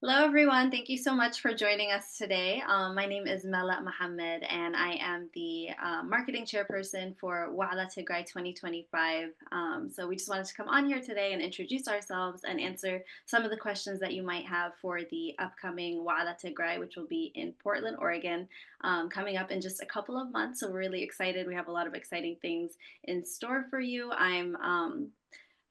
Hello, everyone. Thank you so much for joining us today. My name is Mela Mohammed, and I am the marketing chairperson for Wa'Ela Tigray 2025. So we just wanted to come on here today and introduce ourselves and answer some of the questions that you might have for the upcoming Wa'Ela Tigray, which will be in Portland, Oregon, coming up in just a couple of months. So we're really excited. We have a lot of exciting things in store for you. I'm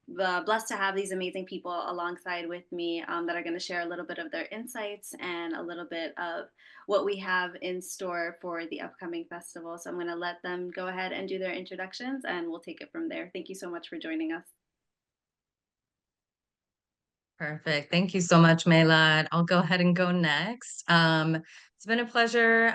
blessed to have these amazing people alongside with me that are going to share a little bit of their insights and a little bit of what we have in store for the upcoming festival. So I'm going to let them go ahead and do their introductions and we'll take it from there. Thank you so much for joining us. Perfect. Thank you so much, Maylad. I'll go ahead and go next. It's been a pleasure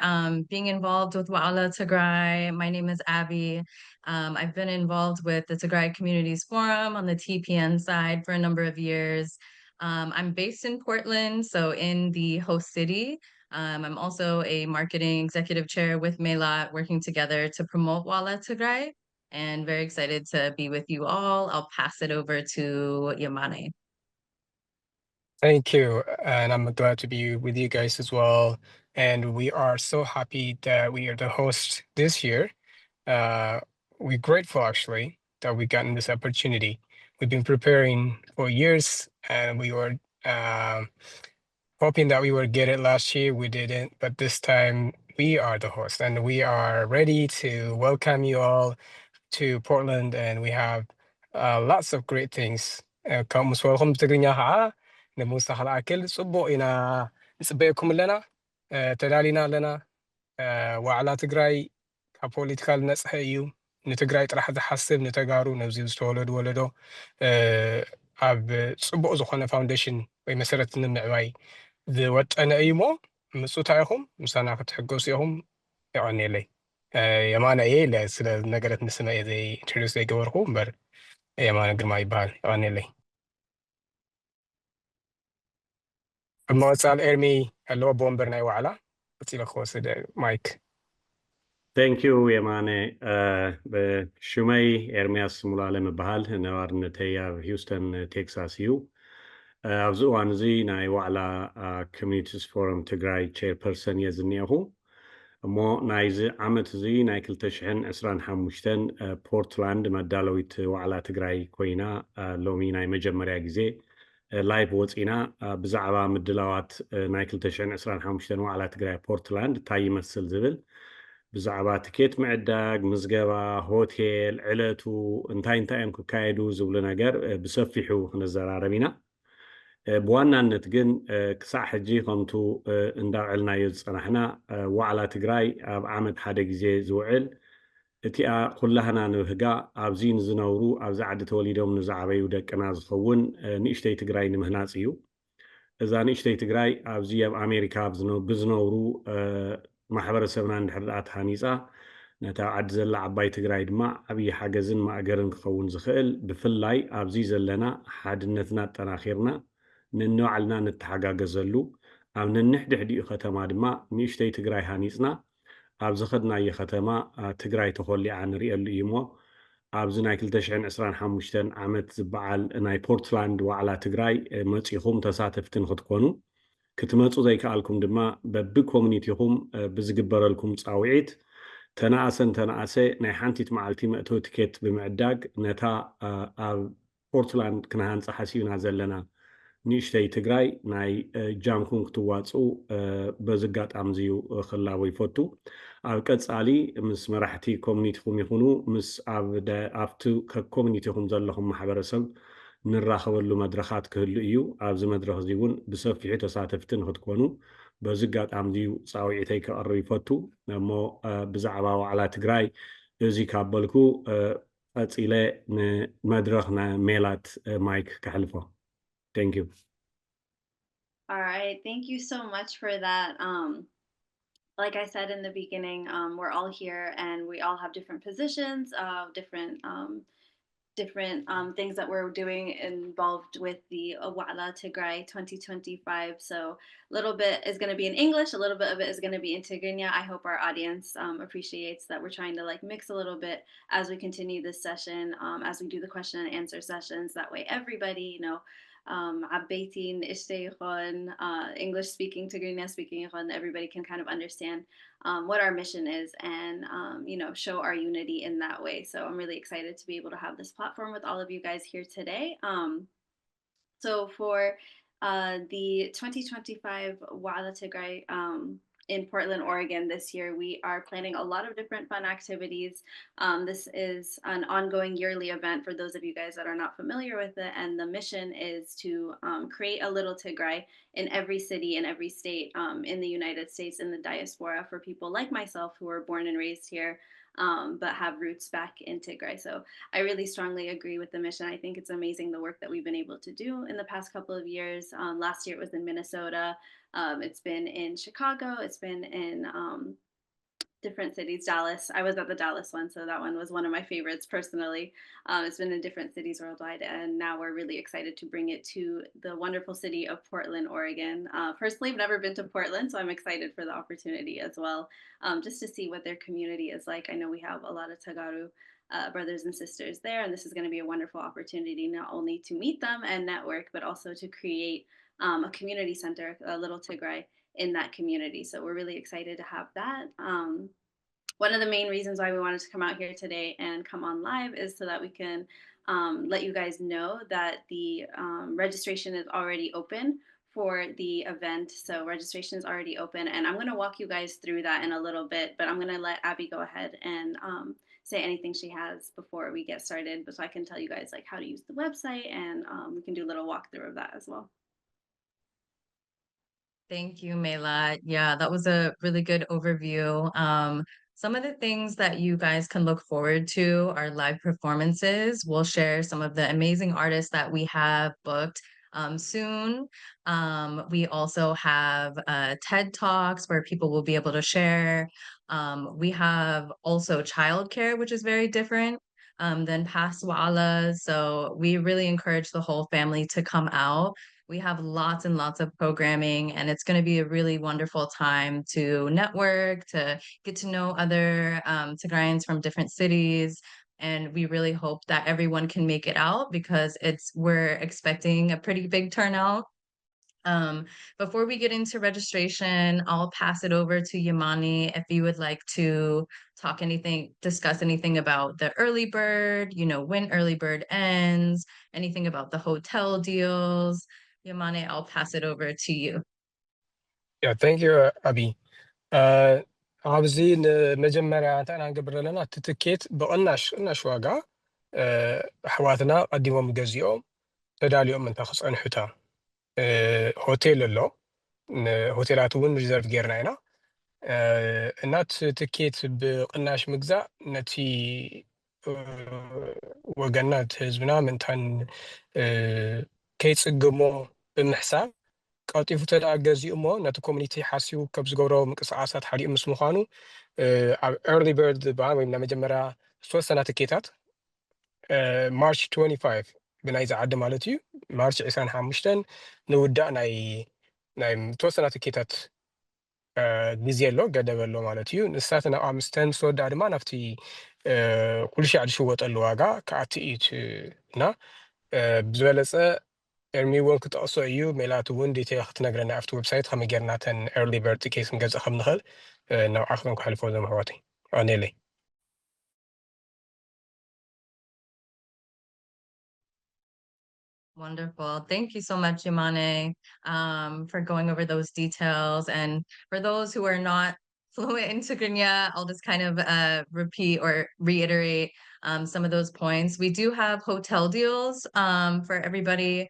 being involved with Wa'Ala Tigray. My name is Abby. I've been involved with the Tigray Communities Forum on the TPN side for a number of years. I'm based in Portland, so in the host city. I'm also a marketing executive chair with Maylad, working together to promote Wa'Ala Tigray, and very excited to be with you all. I'll pass it over to Yamane. Thank you. And I'm glad to be with you guys as well. And we are so happy that we are the host this year. Uh, we're grateful actually that we gotten this opportunity. We've been preparing for years and we were hoping that we would get it last year. We didn't, but this time we are the host and we are ready to welcome you all to Portland, and we have lots of great things. ከም ምስ በልኩም ብትግርኛ ከዓ ንምውሳኽ ዝኣክል ፅቡቅ ኢና ንፅበየኩም ኣለና ተዳሊና ኣለና ዋዕላ ትግራይ ካብ ፖለቲካል ነፅሐ እዩ ንትግራይ ጥራሕ ዝሓስብ ንተጋሩ ነብዚ ዝተወለዱ ወለዶ ኣብ ፅቡቅ ዝኾነ ፋውንዴሽን ወይ መሰረት ንምዕባይ ዝወጠነ እዩ ሞ ምፁታ ኢኹም ምሳና ክትሕገሱ ኢኹም ይቀኒየለይ የማነ እየ ስለ ነገረት ንስመ እየ ዘይ ኢንትሮዲስ ዘይገበርኩ እምበር የማነ ግርማ ይበሃል ይቀኒየለይ ብመወፃል ኤርሚ ኣለዎ ቦምበር ናይ ዋዕላ ቀፂለ ክወስድ ማይክ Thank you, Yamane. በሽመይ ኤርሚያስ ሙሉዓለም ይበሃል ነባርነተይ ኣብ ሂውስተን ቴክሳስ እዩ ኣብዚ እዋን እዚ ናይ ዋዕላ ኮሚኒቲስ ፎረም ትግራይ ቼርፐርሰን እየ ዝኒአኹ እሞ ናይዚ ዓመት እዚ ናይ 2025 ፖርትላንድ መዳለዊት ዋዕላ ትግራይ ኮይና ሎሚ ናይ መጀመርያ ግዜ ላይቭ ወፂና ብዛዕባ ምድላዋት ናይ 2025 ዋዕላ ትግራይ ፖርትላንድ እንታይ ይመስል ዝብል ብዛዕባ ትኬት ምዕዳግ ምዝገባ ሆቴል ዕለቱ እንታይ እዮም ክካየዱ ዝብሉ ነገር ብሰፊሑ ክንዘራረብ ኢና ብዋናነት ግን ክሳዕ ሕጂ ከምቱ እንዳውዕልናዮ ዝፀናሕና ዋዕላ ትግራይ ኣብ ዓመት ሓደ ግዜ ዝውዕል እቲኣ ኩላህና ንብህጋ ኣብዚ ንዝነብሩ ኣብዚ ዓዲ ተወሊዶም ንዝዓበዩ ደቅና ዝኸውን ንእሽተይ ትግራይ ንምህናፅ እዩ እዛ ንእሽተይ ትግራይ ኣብዚ ኣብ ኣሜሪካ ብዝነብሩ ማሕበረሰብና እንድሕር ደኣ ተሃኒፃ ነታ ዓዲ ዘላ ዓባይ ትግራይ ድማ ዓብዪ ሓገዝን ማእገርን ክኸውን ዝኽእል ብፍላይ ኣብዚ ዘለና ሓድነትና ኣጠናኺርና ንንባዕልና ንተሓጋገዘሉ ኣብ ነንሕድሕዲኡ ከተማ ድማ ንእሽተይ ትግራይ ሃኒፅና ኣብ ዝኸድናዮ ከተማ ትግራይ ተኮሊዓ ንሪአሉ እዩ እሞ ኣብዚ ናይ 2025 ዓመት ዝበዓል ናይ ፖርትላንድ ዋዕላ ትግራይ መፂኹም ተሳተፍቲ ንክትኮኑ ክትመፁ ዘይከኣልኩም ድማ በቢ ኮሚኒቲኹም ብዝግበረልኩም ፃውዒት ተናእሰን ተናእሰ ናይ ሓንቲት መዓልቲ መእተዊ ትኬት ብምዕዳግ ነታ ኣብ ፖርትላንድ ክነሃንፃ ሓሲብና ዘለና ንእሽተይ ትግራይ ናይ ጃምኩም ክትዋፅኡ በዚ ኣጋጣሚ እዚዩ ክላቦ ይፈቱ ኣብ ቀፃሊ ምስ መራሕቲ ኮሚኒቲኹም ይኹኑ ምስ ኣብቲ ኮሚኒቲኹም ዘለኹም ማሕበረሰብ ንራኸበሉ መድረኻት ክህሉ እዩ ኣብዚ መድረኽ እዚ እውን ብሰፊሑ ተሳተፍቲ ንክትኮኑ በዚ ኣጋጣሚ እዚዩ ፃውዒተይ ከቕርብ ይፈቱ እሞ ብዛዕባ ዋዕላ ትግራይ እዚ ካበልኩ ቀፂለ ንመድረኽ ሜላት ማይክ ከሕልፎ Thank you. All right. Thank you so much for that. Like I said in the beginning, we're all here and we all have different positions, different things that we're doing involved with the Wa'Ela Tigray 2025. So a little bit is going to be in English, a little bit of it is going to be in Tigrinya. I hope our audience appreciates that we're trying to like mix a little bit as we continue this session, as we do the question and answer sessions. That way everybody, عبيتين إشتيخون, English speaking, Tigrinya speaking, everybody can kind of understand what our mission is and, show our unity in that way. So I'm really excited to be able to have this platform with all of you guys here today. So for the 2025 Wa'Ela Tigray in Portland, Oregon this year, we are planning a lot of different fun activities. This is an ongoing yearly event for those of you guys that are not familiar with it. And the mission is to create a little Tigray in every city and every state in the United States, in the diaspora, for people like myself who were born and raised here, but have roots back in Tigray. So I really strongly agree with the mission. I think it's amazing the work that we've been able to do in the past couple of years. Last year it was in Minnesota. It's been in Chicago. It's been in different cities. Dallas. I was at the Dallas one, so that one was one of my favorites personally. It's been in different cities worldwide, and now we're really excited to bring it to the wonderful city of Portland, Oregon. Personally, I've never been to Portland, so I'm excited for the opportunity as well, just to see what their community is like. I know we have a lot of Tagaru brothers and sisters there, and this is going to be a wonderful opportunity not only to meet them and network, but also to create a community center, a little Tigray in that community. So we're really excited to have that. One of the main reasons why we wanted to come out here today and come on live is so that we can let you guys know that the registration is already open for the event. So registration is already open, and I'm going to walk you guys through that in a little bit, but I'm going to let Abby go ahead and say anything she has before we get started, so I can tell you guys like how to use the website, and we can do a little walkthrough of that as well. Thank you, Mela. Yeah, that was a really good overview. Some of the things that you guys can look forward to are live performances. We'll share some of the amazing artists that we have booked soon. We also have TED Talks where people will be able to share. We have also childcare, which is very different than past Wa'ala. So we really encourage the whole family to come out. We have lots and lots of programming, and it's going to be a really wonderful time to network, to get to know other Tigrayans from different cities. And we really hope that everyone can make it out because we're expecting a pretty big turnout. Before we get into registration, I'll pass it over to Yamani if you would like to discuss anything about the early bird, when early bird ends, anything about the hotel deals. Yamane, I'll pass it over to you. Yeah, thank you, Abby. ኣብዚ ንመጀመርያ እንታይና ንገብር ዘለና እቲ ትኬት ብቕናሽ ዋጋ ኣሕዋትና ቀዲሞም ገዚኦም ተዳልዮም እንታ ክፀንሑታ ሆቴል ኣሎ ሆቴላት እውን ሪዘርቭ ጌርና ኢና እና እቲ ትኬት ብቕናሽ ምግዛእ ነቲ ወገንና እቲ ህዝብና ምንታን ከይፅግሞ ብምሕሳብ ቀጢፉ ተደኣ ገዚኡ እሞ ነቲ ኮሚኒቲ ሓሲቡ ከብ ዝገብሮ ምንቅስቃሳት ሓዲኡ ምስ ምዃኑ ኣብ ኤርሊ በርድ ዝበሃል ወይም ናይ መጀመርያ ዝተወሰና ትኬታት ማርች 25 ብናይ ዝዓዲ ማለት እዩ ማርች 25 ንውዳእ ናይ ተወሰና ትኬታት ግዜ ኣሎ ገደብ ኣሎ ማለት እዩ ንሳትን ኣብ ኣምስተን ዝወዳእ ድማ ናብቲ ኩሉ ሻዕ ዝሽወጠሉ ዋጋ ከኣቲ እዩ እና ብዝበለፀ ኤርሚ እውን ክጠቕሶ እዩ ሜላት እውን ዲቴል ክትነግረና ኣብቲ ዌብሳይት ከመይ ጌርና ተን ኤርሊ በርድ ቲኬት ክንገዝእ ከም ንኽእል ናብዓኹም ክሕልፎ ዞም ኣሕዋተይ ኣነለይ Wonderful. Thank you so much, Yamane, for going over those details. And for those who are not fluent in Tigrinya, I'll just kind of repeat or reiterate some of those points. We do have hotel deals for everybody.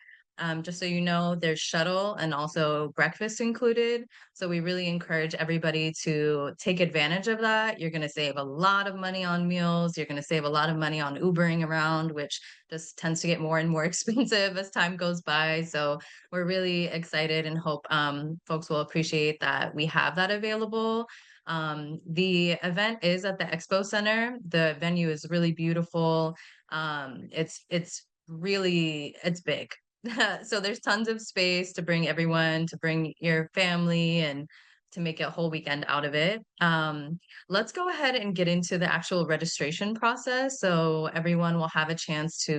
Just so you know, there's shuttle and also breakfast included. So we really encourage everybody to take advantage of that. You're going to save a lot of money on meals. You're going to save a lot of money on Ubering around, which just tends to get more and more expensive as time goes by. So we're really excited and hope folks will appreciate that we have that available. The event is at the Expo Center. The venue is really beautiful. It's big. So there's tons of space to bring everyone, to bring your family, and to make a whole weekend out of it. Let's go ahead and get into the actual registration process so everyone will have a chance to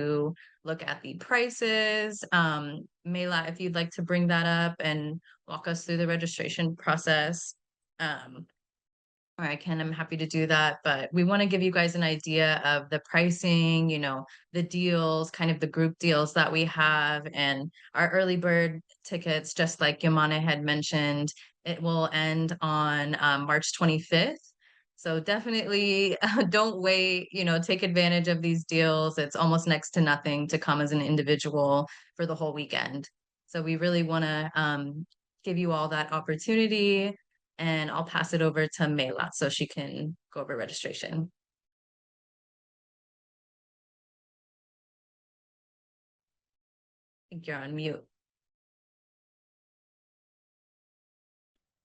look at the prices. Mela, if you'd like to bring that up and walk us through the registration process. Or I'm happy to do that, but we want to give you guys an idea of the pricing, the deals, kind of the group deals that we have, and our early bird tickets, just like Yamane had mentioned, it will end on March 25th. So definitely don't wait, take advantage of these deals. It's almost next to nothing to come as an individual for the whole weekend. So we really want to give you all that opportunity, and I'll pass it over to Mela so she can go over registration. I think you're on mute.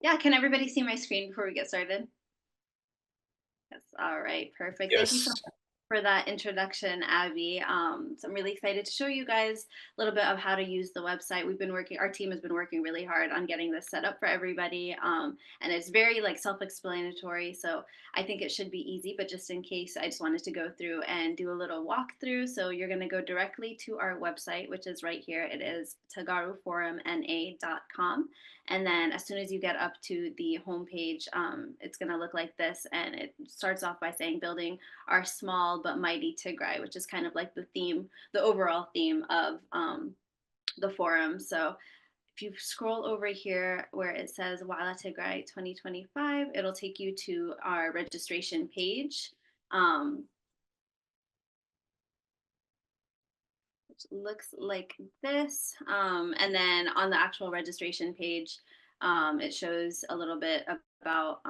Yeah, can everybody see my screen before we get started? Yes, all right, perfect. Thank you so Yes. much for that introduction, Abby. So I'm really excited to show you guys a little bit of how to use the website. Our team has been working really hard on getting this set up for everybody. And it's very like self-explanatory. So I think it should be easy, but just in case, I just wanted to go through and do a little walkthrough. So you're gonna go directly to our website, which is right here. It is tagaruforumna.com. And then as soon as you get up to the homepage, it's going to look like this. And it starts off by saying building our small but mighty Tigray, which is kind of like the overall theme of the forum. So if you scroll over here where it says Wa'Ela Tigray 2025, it'll take you to our registration page. Looks like this. And then on the actual registration page, it shows a little bit about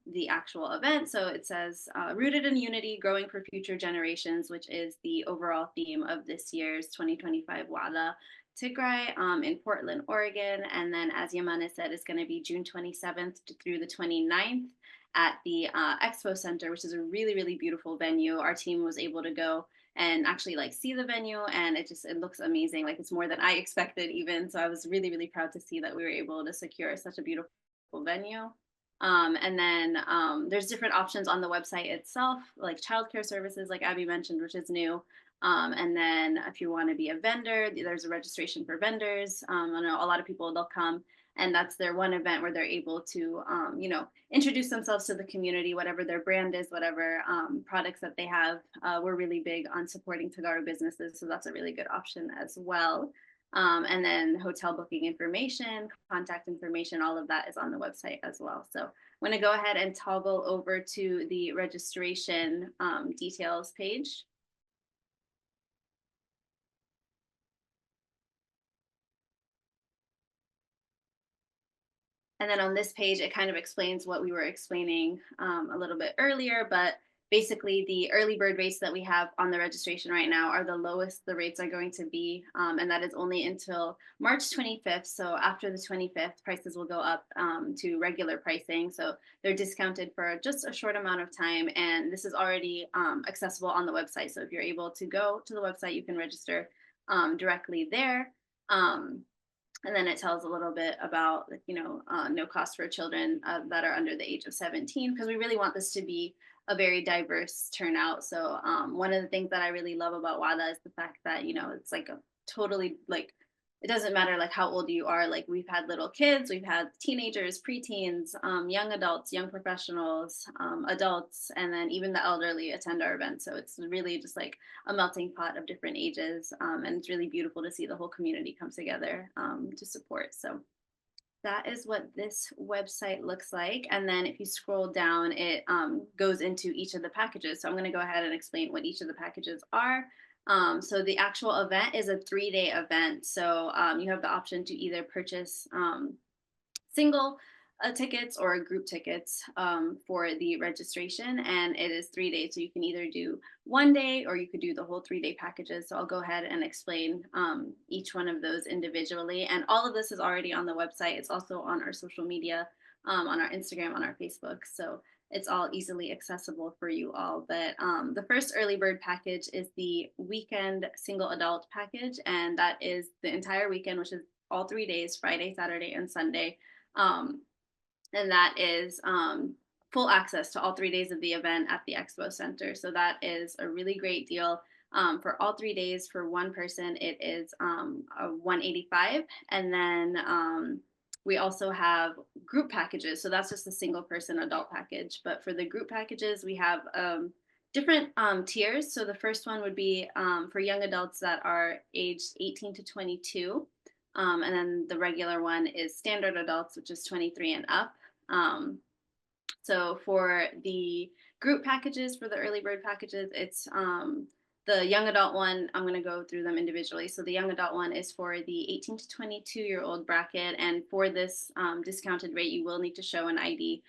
the actual event. So it says Rooted in Unity, Growing for Future Generations, which is the overall theme of this year's 2025 Wa'Ela Tigray in Portland, Oregon. And then, as Yamane said, it's going to be June 27th through the 29th at the Expo Center, which is a really, really beautiful venue. Our team was able to go and actually like see the venue, and it looks amazing. Like it's more than I expected even. So I was really, really proud to see that we were able to secure such a beautiful venue. And then there's different options on the website itself, like childcare services, like Abby mentioned, which is new. And then if you want to be a vendor, there's a registration for vendors. I know a lot of people, they'll come and that's their one event where they're able to, introduce themselves to the community, whatever their brand is, whatever products that they have. We're really big on supporting Tagaru businesses, so that's a really good option as well. And then hotel booking information, contact information, all of that is on the website as well. So I'm going to go ahead and toggle over to the registration details page. And then on this page, it kind of explains what we were explaining a little bit earlier, but basically the early bird rates that we have on the registration right now are the lowest the rates are going to be. And that is only until March 25th. So after the 25th, prices will go up to regular pricing. So they're discounted for just a short amount of time. And this is already accessible on the website. So if you're able to go to the website, you can register directly there. And then it tells a little bit about, no cost for children that are under the age of 17, because we really want this to be a very diverse turnout. So one of the things that I really love about WADA is the fact that, it's like a totally like, it doesn't matter like how old you are. Like we've had little kids, we've had teenagers, preteens, young adults, young professionals, adults, and then even the elderly attend our event. So it's really just like a melting pot of different ages. And it's really beautiful to see the whole community come together to support. So that is what this website looks like. And then if you scroll down, it goes into each of the packages. So I'm going to go ahead and explain what each of the packages are. So the actual event is a 3-day event. So you have the option to either purchase single tickets or group tickets for the registration, and it is 3 days. So you can either do one day or you could do the whole 3-day packages. So I'll go ahead and explain each one of those individually. And all of this is already on the website. It's also on our social media, on our Instagram, on our Facebook. So it's all easily accessible for you all. But the first early bird package is the weekend single adult package. And that is the entire weekend, which is all 3 days, Friday, Saturday, and Sunday. And that is full access to all 3 days of the event at the Expo Center. So that is a really great deal. For all 3 days, for one person, it is $185, and then we also have group packages. So that's just a single person adult package. But for the group packages, we have different tiers. So the first one would be for young adults that are aged 18 to 22. And then the regular one is standard adults, which is 23 and up. So for the group packages, for the early bird packages, it's the young adult one. I'm going to go through them individually. So the young adult one is for the 18 to 22-year-old bracket. And for this discounted rate, you will need to show an ID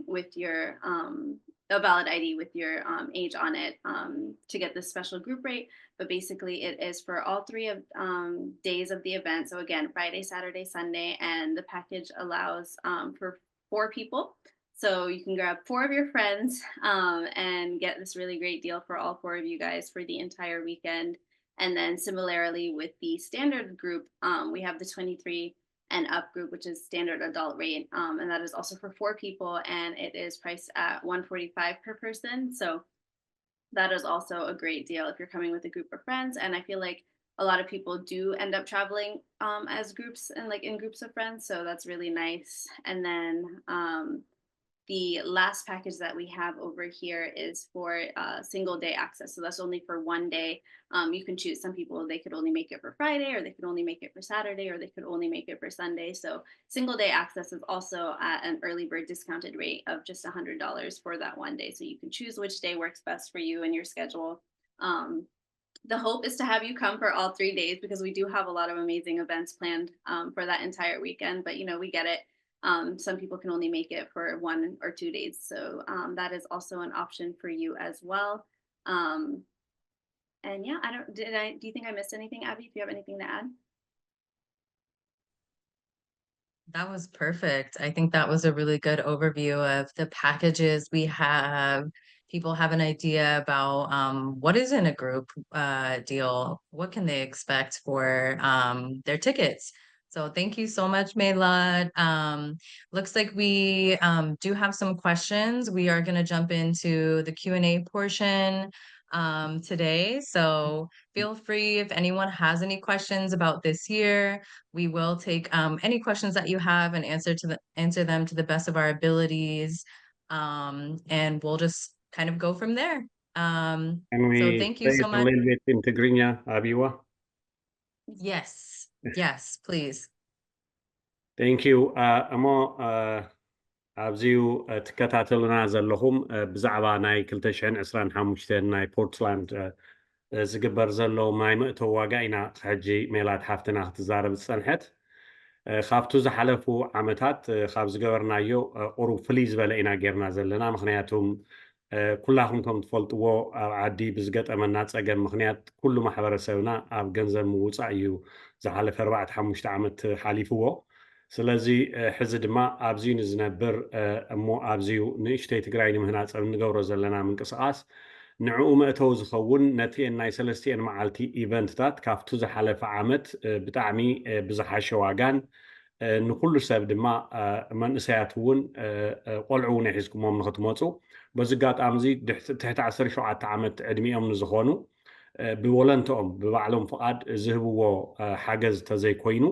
with your a valid ID with your age on it to get this special group rate. But basically, it is for all 3 of days of the event. So again, Friday, Saturday, Sunday, and the package allows for 4 people. So you can grab 4 of your friends and get this really great deal for all 4 of you guys for the entire weekend. And then similarly with the standard group, we have the 23 and up group, which is standard adult rate. And that is also for 4 people, and it is priced at $145 per person. So that is also a great deal if you're coming with a group of friends. And I feel like a lot of people do end up traveling as groups and like in groups of friends. So that's really nice. And then the last package that we have over here is for single day access. So that's only for one day. You can choose. Some people, they could only make it for Friday, or they could only make it for Saturday, or they could only make it for Sunday. So single day access is also at an early bird discounted rate of just $100 for that one day. So you can choose which day works best for you and your schedule. The hope is to have you come for all 3 days, because we do have a lot of amazing events planned for that entire weekend. But, you know, we get it. Some people can only make it for 1 or 2 days. So that is also an option for you as well. And yeah, do you think I missed anything, Abby? If you have anything to add? That was perfect. I think that was a really good overview of the packages we have. People have an idea about what is in a group deal. What can they expect for their tickets? So thank you so much, Maylad. Looks like we do have some questions. We are going to jump into the Q&A portion today. So feel free if anyone has any questions about this year. We will take any questions that you have and answer them to the best of our abilities. And we'll just kind of go from there. Can So we thank you say so it a much. little bit in Tigrinya, Abiwa? Yes, please. Thank you. እሞ ኣብዚኡ ትከታተሉና ዘለኹም ብዛዕባ ናይ 2025 ናይ ፖርትላንድ ዝግበር ዘሎ ናይ ምእተው ዋጋ ኢና ሕጂ ሜላት ሓፍትና ክትዛረብ ዝፀንሐት ካብቱ ዝሓለፉ ዓመታት ካብ ዝገበርናዮ ቁሩብ ፍልይ ዝበለ ኢና ጌርና ዘለና ምክንያቱም ኩላኹም ከም ትፈልጥዎ ኣብ ዓዲ ብዝገጠመና ፀገም ምክንያት ኩሉ ማሕበረሰብና ኣብ ገንዘብ ምውፃእ እዩ ዝሓለፈ 4-5 ዓመት ሓሊፍዎ ስለዚ ሕዚ ድማ ኣብዚኡ ንዝነብር እሞ ኣብዚኡ ንእሽተይ ትግራይ ንምህናፅ ንገብሮ ዘለና ምንቅስቃስ ንዕኡ መእተው ዝኸውን ነቲ ናይ 3 መዓልቲ ኢቨንትታት ካብቱ ዝሓለፈ ዓመት ብጣዕሚ ብዝሓሸ ዋጋን ንኩሉ ሰብ ድማ መንእሰያት እውን ቆልዑ እውን ሒዝኩሞም ንክትመፁ በዚ ኣጋጣሚ እዚ ትሕቲ 17 ዓመት ዕድሚኦም ንዝኾኑ ብወለንትኦም ብባዕሎም ፍቃድ ዝህብዎ ሓገዝ ተዘይኮይኑ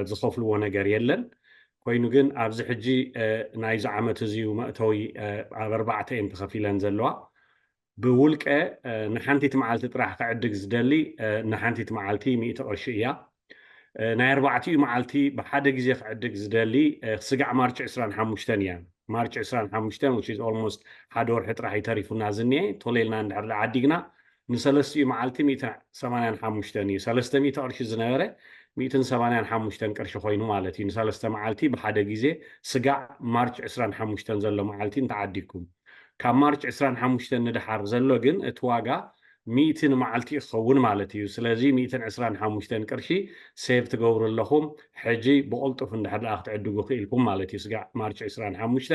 ዝኸፍልዎ ነገር የለን ኮይኑ ግን ኣብዚ ሕጂ ናይዚ ዓመት እዚኡ መእተዊ ኣብ 4 እየን ተኸፊለን ዘለዋ ብውልቀ ንሓንቲት መዓልቲ ጥራሕ ክዕድግ ዝደሊ ንሓንቲት መዓልቲ 100 ቅርሺ እያ ናይ 4 መዓልቲ ብሓደ ግዜ ክዕድግ ዝደሊ ክስጋዕ ማርች 25 እያ ማርች 25 which is almost ሓደ ወርሒ ጥራሕ ይተሪፉና ዝኒአ ቶሌልና እንድሕር ዓዲግና ንሰለስቲኡ መዓልቲ 185 እዩ 300 ቅርሺ ዝነበረ 185 ቅርሺ ኮይኑ ማለት እዩ ንሰለስተ መዓልቲ ብሓደ ግዜ ስጋዕ ማርች 25 ዘሎ መዓልቲ እንተዓዲግኩም ካብ ማርች 25 ንድሓር ዘሎ ግን እቲ ዋጋ 100 መዓልቲ ይኸውን ማለት እዩ ስለዚ 125 ቅርሺ ሴቭ ትገብሩ ኣለኹም ሕጂ ብቕልጡፍ እንድሕር ክትዕድጉ ክኢልኩም ማለት እዩ ስጋዕ ማርች 25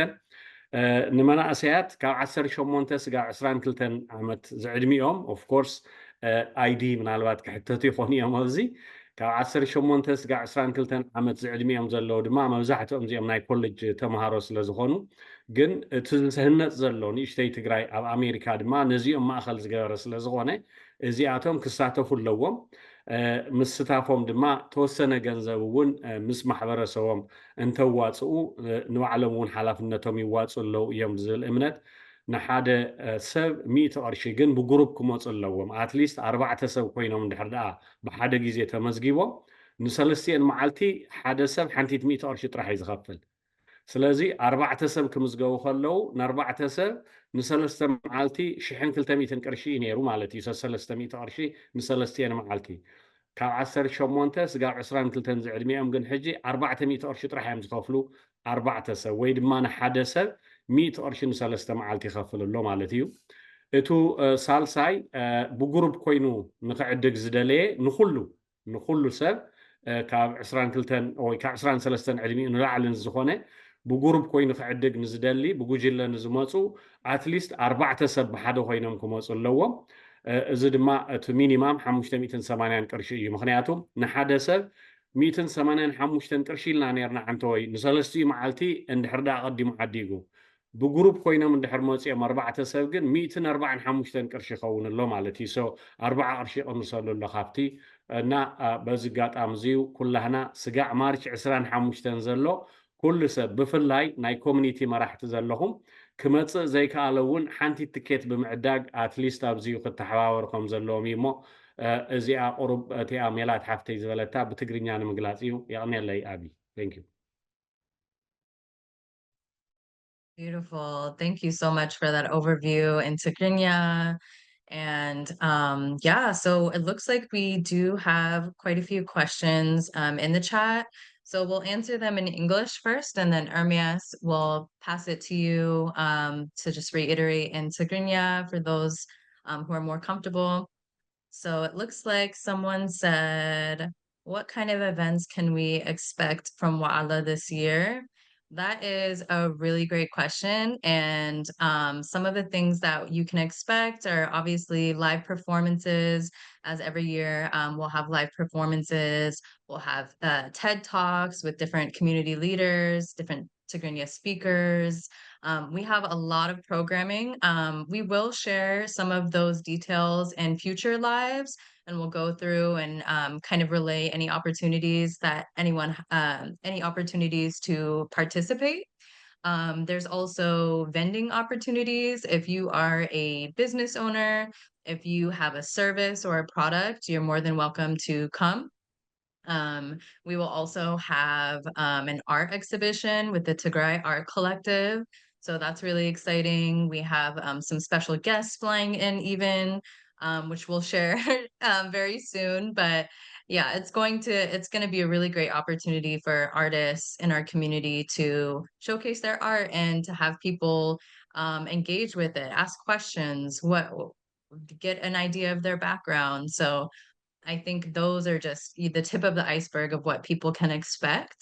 ንመናእሰያት ካብ 18 ስጋዕ 22 ዓመት ዝዕድሚኦም ኦፍ ኮርስ አይዲ ምናልባት ክሕተቱ ይኾኑ እዮም ኣብዚ ካብ 18 ስጋዕ 22 ዓመት ዝዕድሚኦም ዘለዉ ድማ መብዛሕትኦም እዚኦም ናይ ኮሌጅ ተምሃሮ ስለ ዝኾኑ ግን እቲ ዝህነፅ ዘሎ ንእሽተይ ትግራይ ኣብ ኣሜሪካ ድማ ነዚኦም ማእኸል ዝገበረ ስለ ዝኾነ እዚኣቶም ክሳተፉ ኣለዎም ምስታፎም ድማ ተወሰነ ገንዘብ እውን ምስ ማሕበረሰቦም እንተዋፅኡ ንባዕሎም እውን ሓላፍነቶም ይዋፅኡ ኣለዉ እዮም ዝብል እምነት ንሓደ ሰብ 100 ቅርሺ ግን ብግሩፕ ክመፁ ኣለዎም ኣትሊስት 4 ሰብ ኮይኖም እንድሕር ደኣ ብሓደ ግዜ ተመዝጊቦም ንሰለስቲአን መዓልቲ ሓደ ሰብ ሓንቲት 100 ቅርሺ ጥራሕ እዩ ዝኸፍል ስለዚ 4 ሰብ ክምዝገቡ ከለዉ ን4 ሰብ ንሰለስተ መዓልቲ 1200 ቅርሺ እዩ ነይሩ ማለት እዩ 300 ቅርሺ ንሰለስቲአን መዓልቲ ካብ 18 ስጋብ 22 ዝዕድሚኦም ግን ሕጂ 400 ቅርሺ ጥራሕ እዮም ዝኸፍሉ 4 ሰብ ወይ ድማ ንሓደ ሰብ 100 ቅርሺ ንሰለስተ መዓልቲ ይኸፍል ኣሎ ማለት እዩ እቱ ሳልሳይ ብግሩፕ ኮይኑ ንክዕድግ ዝደለየ ንኩሉ ሰብ ካብ 22 ወይ ካብ 23 ዕድሚኡ ንላዕልን ዝኾነ ብግሩፕ ኮይኑ ክዕድግ ንዝደሊ ብጉጅለ ንዝመፁ ኣትሊስት 4 ሰብ ብሓደ ኮይኖም ክመፁ ኣለዎም እዚ ድማ እቲ ሚኒማም 580 ቅርሺ እዩ ምክንያቱ ንሓደ ሰብ 185 ቅርሺ ኢልና ነርና ዓንተወይ ንሰለስቲኡ መዓልቲ እንድሕር ዳ ቀዲሙ ዓዲጉ ብግሩፕ ኮይኖም እንድሕር መፅኦም 4 ሰብ ግን 145 ቅርሺ ይኸውን ኣሎ ማለት እዩ ሶ 40 ቅርሺ ይቕንሰሉ ኣሎ ካብቲ እና በዚ ጋጣም እዚኡ ኩላህና ስጋዕ ማርች 25 ዘሎ ኩሉ ሰብ ብፍላይ ናይ ኮሚኒቲ መራሕቲ ዘለኹም ክመፅእ ዘይከኣለ እውን ሓንቲ ትኬት ብምዕዳግ ኣትሊስት ኣብዚኡ ክትተሓባበሩ ከም ዘለዎም እዩ እሞ እዚኣ ቁሩብ እቲኣ ሜላት ሓፍተይ ዝበለታ ብትግርኛ ንምግላፅ እዩ የቕኒየለይ ኣቢ ቴንክ ዩ Beautiful. Thank you so much for that overview in Tigrinya. And yeah, so it looks like we do have quite a few questions in the chat. So we'll answer them in English first, and then Ermias will pass it to you to just reiterate in Tigrinya for those who are more comfortable. So it looks like someone said, what kind of events can we expect from Wa'Ela this year? That is a really great question. And some of the things that you can expect are obviously live performances. As every year, we'll have live performances. We'll have TED Talks with different community leaders, different Tigrinya speakers. We have a lot of programming. We will share some of those details in future lives, and we'll go through and kind of relay any opportunities that any opportunities to participate. There's also vending opportunities. If you are a business owner, if you have a service or a product, you're more than welcome to come. We will also have an art exhibition with the Tigray Art Collective. So that's really exciting. We have some special guests flying in even, which we'll share very soon. But yeah, it's going to be a really great opportunity for artists in our community to showcase their art and to have people engage with it, ask questions, get an idea of their background. So I think those are just the tip of the iceberg of what people can expect.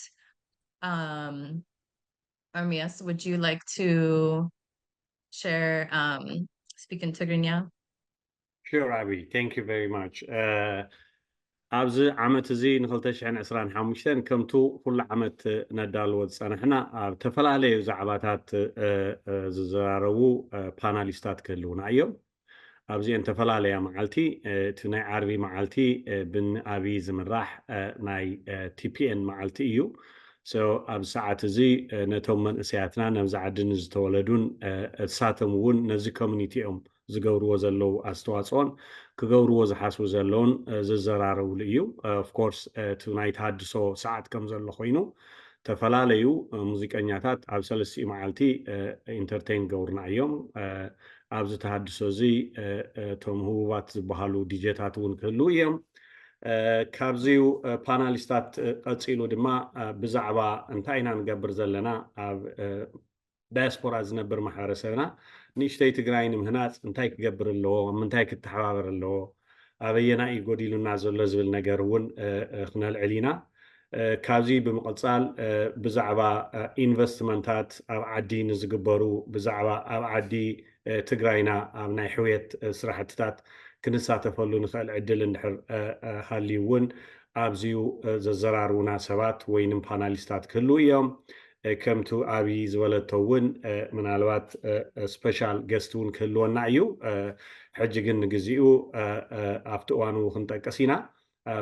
Armias, would you like to share, speak in Tigrinya? Sure, Abby. Thank you very much. ኣብዚ ዓመት እዚ ን2025 ከምቱ ኩሉ ዓመት ነዳልዎ ዝፀንሕና ኣብ ተፈላለዩ ዛዕባታት ዝዘራረቡ ፓናሊስታት ክህልውና እዮም ኣብዚአን ተፈላለያ መዓልቲ እቲ ናይ ዓርቢ መዓልቲ ብንኣብዪ ዝምራሕ ናይ ቲፒኤን መዓልቲ እዩ ኣብ ሰዓት እዚ ነቶም መንእሰያትና ነብዚ ዓዲ ንዝተወለዱን እሳቶም እውን ነዚ ኮሚኒቲኦም ዝገብርዎ ዘለዉ ኣስተዋፅኦን ክገብርዎ ዝሓስቡ ዘለውን ዝዘራረብሉ እዩ ኦፍኮርስ እቲ ናይ ተሃድሶ ሰዓት ከም ዘሎ ኮይኑ ተፈላለዩ ሙዚቀኛታት ኣብ ሰለስቲኡ መዓልቲ ኢንተርቴይን ገብሩና እዮም ኣብዚ ተሃድሶ እዚ እቶም ህቡባት ዝበሃሉ ዲጄታት እውን ክህልው እዮም ካብዚኡ ፓናሊስታት ቀፂሉ ድማ ብዛዕባ እንታይ ኢና ንገብር ዘለና ኣብ ዳያስፖራ ዝነብር ማሕበረሰብና ንእሽተይ ትግራይ ንምህናፅ እንታይ ክገብር ኣለዎ ምንታይ ክትተሓባበር ኣለዎ ኣበየና እዩ ጎዲሉና ዘሎ ዝብል ነገር እውን ክነልዕል ኢና ካብዚ ብምቕፃል ብዛዕባ ኢንቨስትመንታት ኣብ ዓዲ ንዝግበሩ ብዛዕባ ኣብ ዓዲ ትግራይና ኣብ ናይ ሕውየት ስራሕትታት ክንሳተፈሉ ንኽእል ዕድል እንድሕር ሃልዩ እውን ኣብዚኡ ዘዘራርቡና ሰባት ወይንም ፓናሊስታት ክህሉ እዮም ከምቱ ኣብይ ዝበለቶ እውን ምናልባት ስፔሻል ገስት እውን ክህልወና እዩ ሕጂ ግን ንግዚኡ ኣብቲ እዋኑ ክንጠቀስ ኢና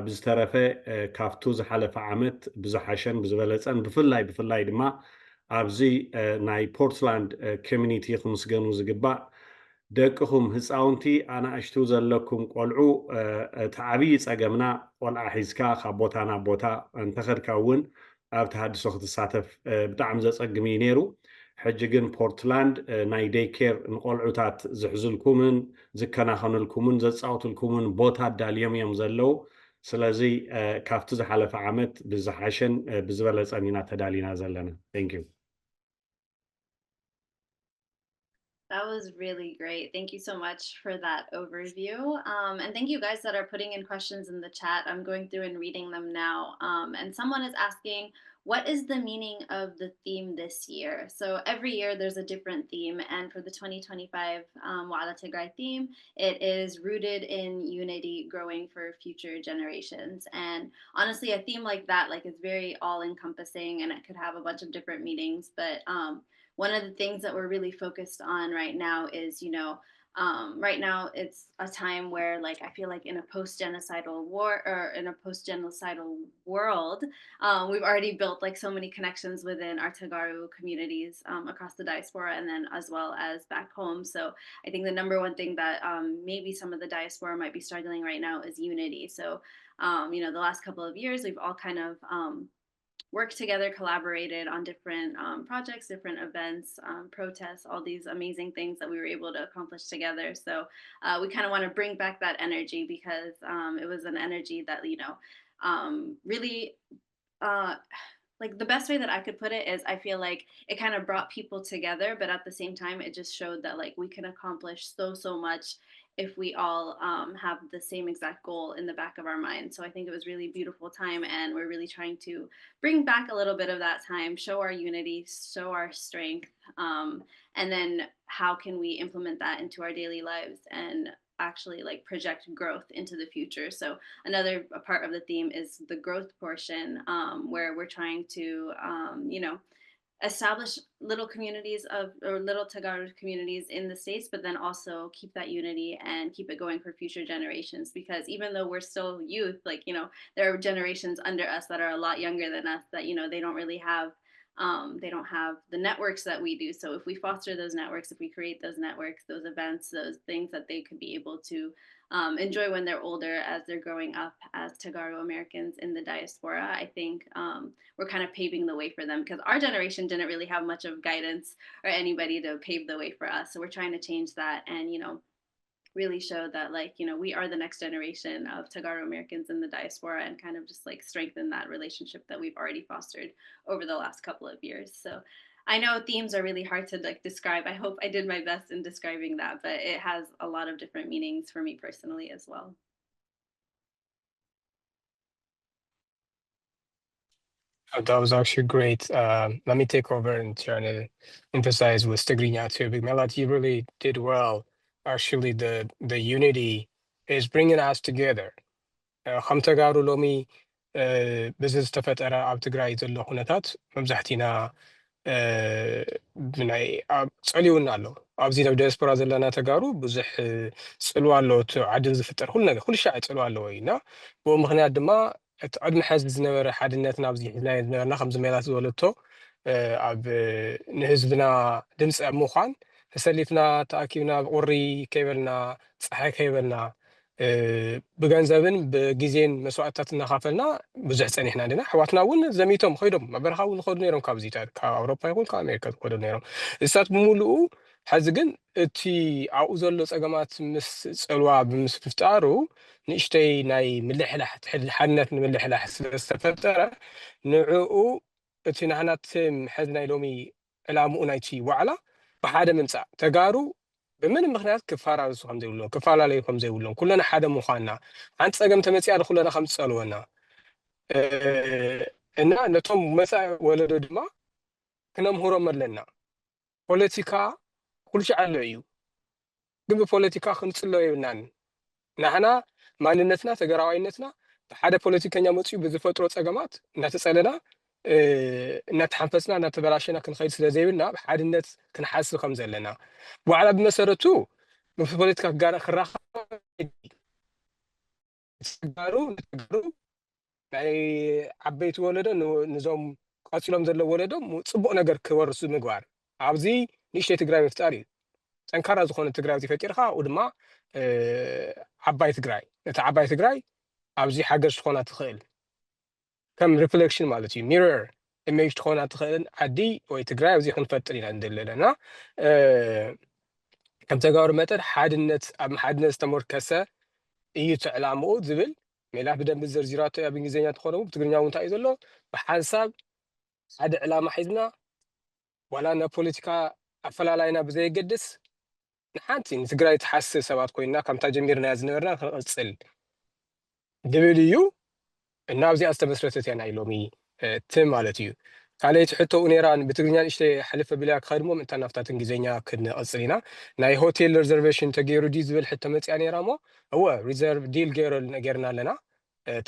ብዝተረፈ ካብቱ ዝሓለፈ ዓመት ብዝሓሸን ብዝበለፀን ብፍላይ ድማ ኣብዚ ናይ ፖርትላንድ ኮሚኒቲ ክምስገኑ ዝግባእ ደቅኹም ህፃውንቲ ኣናእሽቱ ዘለኩም ቆልዑ እቲ ዓብዪ ፀገምና ቆልዓ ሒዝካ ካብ ቦታ ናብ ቦታ እንተኸድካ እውን ኣብ ተሃድሶ ክትሳተፍ ብጣዕሚ ዘፀግም እዩ ነይሩ ሕጂ ግን ፖርትላንድ ናይ ዴይ ኬር ንቆልዑታት ዝሕዝልኩምን ዝከናኸነልኩምን ዘፃውትልኩምን ቦታ ዳልዮም እዮም ዘለው ስለዚ ካብቲ ዝሓለፈ ዓመት ብዝሓሸን ብዝበለፀን ኢና ተዳሊና ዘለና ቴንክ ዩ That was really great. Thank you so much for that overview. And thank you guys that are putting in questions in the chat. I'm going through and reading them now. And someone is asking, what is the meaning of the theme this year? So every year there's a different theme. And for the 2025 Wa'Ela Tigray theme, it is rooted in unity, growing for future generations. And honestly, a theme like that, like, is very all encompassing and it could have a bunch of different meanings. But one of the things that we're really focused on right now is, right now it's a time where, like, I feel like in a post-genocidal war or in a post-genocidal world, we've already built like so many connections within our Tagaru communities across the diaspora and then as well as back home. So I think the number one thing that maybe some of the diaspora might be struggling right now is unity. So, the last couple of years, we've all kind of worked together, collaborated on different projects, different events, protests, all these amazing things that we were able to accomplish together. So we kind of want to bring back that energy because it was an energy that, really, like, the best way that I could put it is I feel like it kind of brought people together, but at the same time, it just showed that, like, we can accomplish so much if we all have the same exact goal in the back of our mind. So I think it was really beautiful time and we're really trying to bring back a little bit of that time, show our unity, show our strength, and then how can we implement that into our daily lives and actually, like, project growth into the future. So another part of the theme is the growth portion, where we're trying to, establish little communities or little Tagaru communities in the States, but then also keep that unity and keep it going for future generations. Because even though we're still youth, like, there are generations under us that are a lot younger than us that, they don't really have, they don't have the networks that we do. So if we foster those networks, if we create those networks, those events, those things that they could be able to enjoy when they're older as they're growing up as Tagaro Americans in the diaspora, I think we're kind of paving the way for them because our generation didn't really have much of guidance or anybody to pave the way for us. So we're trying to change that and, really show that, like, we are the next generation of Tagaro Americans in the diaspora and kind of just, like, strengthen that relationship that we've already fostered over the last couple of years. So I know themes are really hard to, like, describe. I hope I did my best in describing that, but it has a lot of different meanings for me personally as well. That was actually great. Let me take over and try to emphasize with Tigrinya too. But Melat, you really did well. Actually, the unity is bringing us together. ከም ተጋሩ ሎሚ ብዚ ዝተፈጠረ ኣብ ትግራይ ዘሎ ኩነታት መብዛሕቲና ብናይ ፀልዩና ኣሎ ኣብዚ ናብ ዲያስፖራ ዘለና ተጋሩ ብዙሕ ፅልዋ ኣሎ እቲ ዓዲ ዝፍጠር ኩሉ ነገር ኩሉ ሻዕ ፅልዋ ኣለዎ ኢና ብኡ ምክንያት ድማ እቲ ቅድሚ ሕዚ ዝነበረ ሓድነትና ኣብዚ ሒዝናዮ ዝነበርና ከምዚ ሜላት ዝበለቶ ኣብ ንህዝብና ድምፂ ኣብ ምዃን ተሰሊፍና ተኣኪብና ብቁሪ ከይበልና ፀሓይ ከይበልና ብገንዘብን ብግዜን መስዋዕትታት እናኻፈልና ብዙሕ ፀኒሕና ኢና ኣሕዋትና እውን ዘሚቶም ከይዶም ኣብ በረኻ እውን ዝኸዱ ነይሮም ካብዚታት ካብ ኣውሮፓ ይኹን ካብ ኣሜሪካ ዝኸዱ ነይሮም እሳት ብምሉኡ ሕዚ ግን እቲ ኣብኡ ዘሎ ፀገማት ምስ ፀልዋ ብምስ ምፍጣሩ ንእሽተይ ናይ ምልሕላሕ ሓድነት ንምልሕላሕ ስለዝተፈጠረ ንዕኡ እቲ ንሕና ሕዚ ናይ ሎሚ ዕላምኡ ናይቲ ዋዕላ ብሓደ ምምፃእ ተጋሩ بمن مخنات كفارة سوهم زي ولون كفارة عليكم زي ولون كلنا حدا مخانا عند سجم تمسيار كلنا خمس سالونا إننا نتوم مسا ولا دما كنا مهورا ملنا بوليتيكا كل شيء على يو قبل بوليتيكا خمس الله يونان ንሕና ማንነትና ተገራዋይነትና ብሓደ ፖለቲከኛ መፅኡ ብዝፈጥሮ ፀገማት እናተፀለና እናተሓንፈስና እናተበላሸና ክንኸይድ ስለ ዘይብልና ብሓድነት ክንሓስብ ከም ዘለና ዋዕላ ብመሰረቱ ብፖለቲካ ክራኸብ ተጋሩ ንተጋሩ ናይ ዓበይቲ ወለዶ ንዞም ቀፂሎም ዘለዎ ወለዶም ፅቡቅ ነገር ክወርሱ ምግባር ኣብዚ ንእሽተይ ትግራይ ምፍጣር እዩ ጠንካራ ዝኾነ ትግራይ ፈጢርካ ኡ ድማ ዓባይ ትግራይ ነቲ ዓባይ ትግራይ ኣብዚ ሓገዝ ትኾና ትኽእል ከም ሪፍሌክሽን ማለት እዩ ሚረር ኢሜጅ ትኾና ትኽእል ዓዲ ወይ ትግራይ ኣብዚ ክንፈጥር ኢና ንደሊ ዘለና ከም ተጋሩ መጠን ሓድነት ኣብ ሓድነት ዝተሞርከሰ እዩ ትዕላምኡ ዝብል ሜላት ብደንቢ ዘርዚራቶ ኣብ እንግሊዝኛ ትኾነው ብትግርኛ እውን እንታይ እዩ ዘሎ ብሓንሳብ ሓደ ዕላማ ሒዝና ዋላ ና ፖለቲካ ኣፈላላይና ብዘየገድስ ንሓንቲ ንትግራይ ትሓስብ ሰባት ኮይንና ከምታ ጀሚርና ዝነበርና ክንቕፅል ድብል እዩ እና ኣብዚኣ ዝተመስረተት እያ ናይ ሎሚ ት ማለት እዩ ካልአይቲ ሕቶኡ ነይራን ብትግርኛ ንእሽተይ ሓልፈ ብልያ ክኸድሞ ምእንታ ናብታት እንግሊዝኛ ክንቐፅል ኢና ናይ ሆቴል ሪዘርቬሽን ተገይሩ ዲ ዝብል ሕቶ መፅያ ነይራ ሞ እወ ሪዘርቭ ዲል ገይርና ኣለና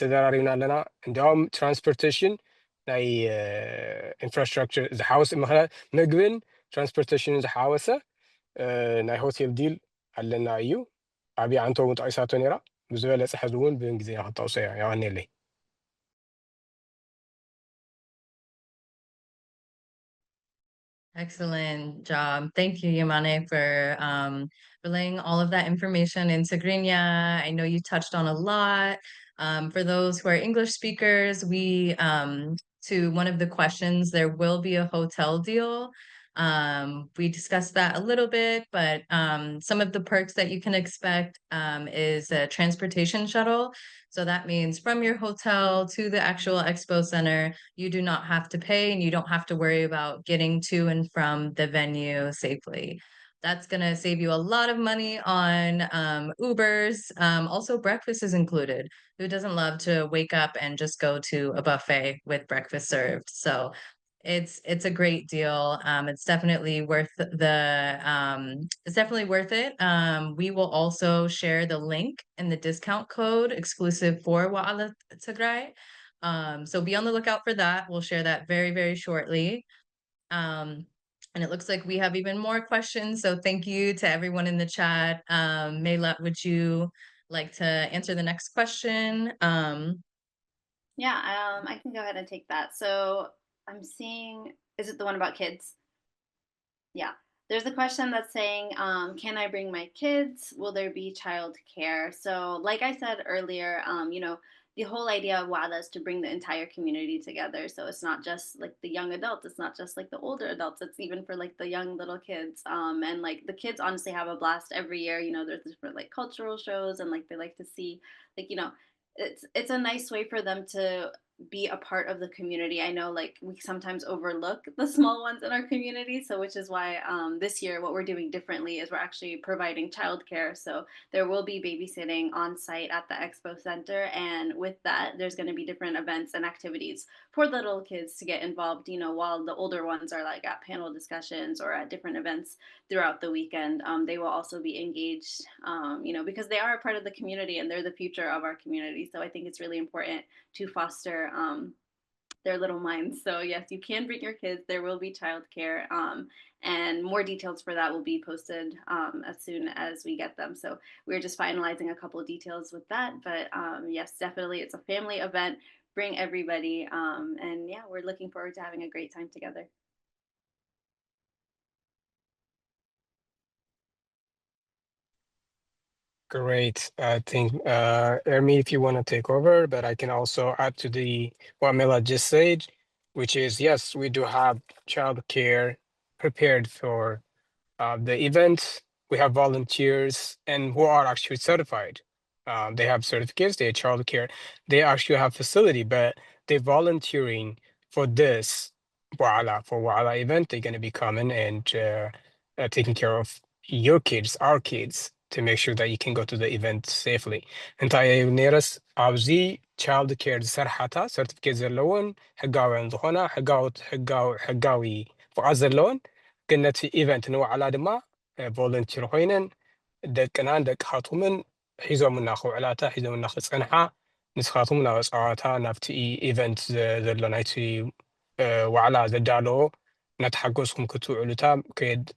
ተዘራሪብና ኣለና እንዲያውም ትራንስፖርቴሽን ናይ ኢንፍራስትራክቸር ዝሓወሰ ምግብን ትራንስፖርቴሽንን ዝሓወሰ ናይ ሆቴል ዲል ኣለና እዩ ኣብያ አንተ እውን ጠቂሳቶ ነይራ ብዝበለፀ ሕዚ እውን ብእንግሊዝኛ ክጠቕሶ እያ ያዋኒለይ Excellent job. Thank you, Yamane, for relaying all of that information in Tigrinya. I know you touched on a lot. For those who are English speakers, to one of the questions, there will be a hotel deal. We discussed that a little bit, but some of the perks that you can expect is a transportation shuttle. So that means from your hotel to the actual expo center, you do not have to pay and you don't have to worry about getting to and from the venue safely. That's going to save you a lot of money on Ubers. Also, breakfast is included. Who doesn't love to wake up and just go to a buffet with breakfast served? So it's a great deal. It's definitely worth it. We will also share the link and the discount code exclusive for Wa'Ela Tigray. So be on the lookout for that. We'll share that very, very shortly. And it looks like we have even more questions. So thank you to everyone in the chat. Mela, would you like to answer the next question? Yeah, I can go ahead and take that. So I'm seeing, is it the one about kids? Yeah. There's a question that's saying, can I bring my kids? Will there be child care? So like I said earlier, the whole idea of Wa'Ela is to bring the entire community together. So it's not just like the young adults, it's not just like the older adults, it's even for like the young little kids. And like the kids honestly have a blast every year. There's different like cultural shows and like they like to see like, it's a nice way for them to be a part of the community. I know like we sometimes overlook the small ones in our community, so which is why this year what we're doing differently is we're actually providing childcare. So there will be babysitting on site at the expo center, and with that there's going to be different events and activities for the little kids to get involved, while the older ones are like at panel discussions or at different events throughout the weekend. They will also be engaged, because they are a part of the community and they're the future of our community. So I think it's really important to foster their little minds. So yes, you can bring your kids. There will be childcare, and more details for that will be posted as soon as we get them. So we're just finalizing a couple of details with that. But yes, definitely, it's a family event. Bring everybody, and yeah, we're looking forward to having a great time together. Great. I think, Ermi, if you want to take over, but I can also add to what Mela just said, which is, yes, we do have childcare prepared for the event. We have volunteers and who are actually certified. They have certificates, they have childcare, they actually have facility, but they're volunteering for this Wa'Ela event. They're going to be coming and taking care of your kids, our kids, to make sure that you can go to the event safely. እንታይ ነረስ ኣብዚ child care ዝሰርሓታ ሰርቲፊኬት ዘለዎን ሕጋውያን ዝኾና ሕጋዊ ፍቃድ ዘለዎን ግን ነቲ ኢቨንት ንዋዕላ ድማ ቮለንቲር ኮይነን ደቅናን ደቅኻቱምን ሒዞምና ክውዕላታ ሒዞምና ክፀንሓ ንስኻትኩም ናብ ፀዋታ ናብቲ ኢቨንት ዘሎ ናይቲ ዋዕላ ዘዳለዎ እናተሓገዝኩም ክትውዕሉታ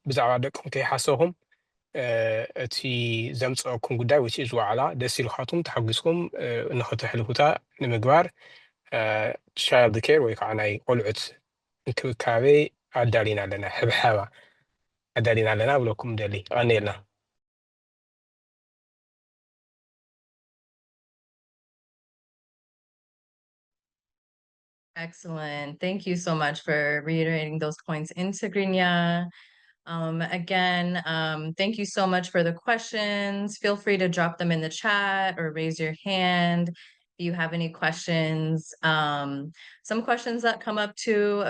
ብዛዕባ ደቅኩም ከይሓሰብኩም እቲ ዘምፅአኩም ጉዳይ which is ዋዕላ ደስ ኢልካቱም ተሓጊዝኩም ንኽትሕልፉታ ንምግባር ቻይልድ ኬር ወይ ከዓ ናይ ቆልዑት እንክብካቤ ኣዳሊና ኣለና ሕብሓባ ኣዳሊና ኣለና ብለኩም ደሊ ቀኒልና Excellent. Thank you so much for reiterating those points in Tigrinya. Again, thank you so much for the questions. Feel free to drop them in the chat or raise your hand if you have any questions. Some questions that come up too,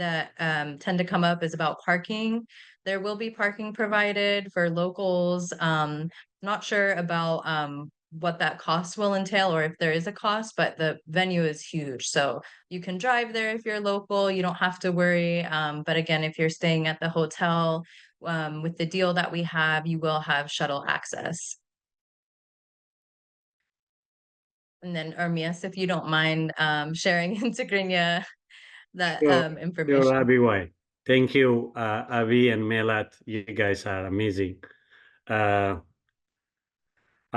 that tend to come up is about parking. There will be parking provided for locals. Not sure about what that cost will entail or if there is a cost, but the venue is huge. So you can drive there if you're local, you don't have to worry. But again, if you're staying at the hotel, with the deal that we have, you will have shuttle access. And then Ermias, if you don't mind sharing in Tigrinya that information. Sure, Abby, why? Thank you, Abby and Melat. You guys are amazing.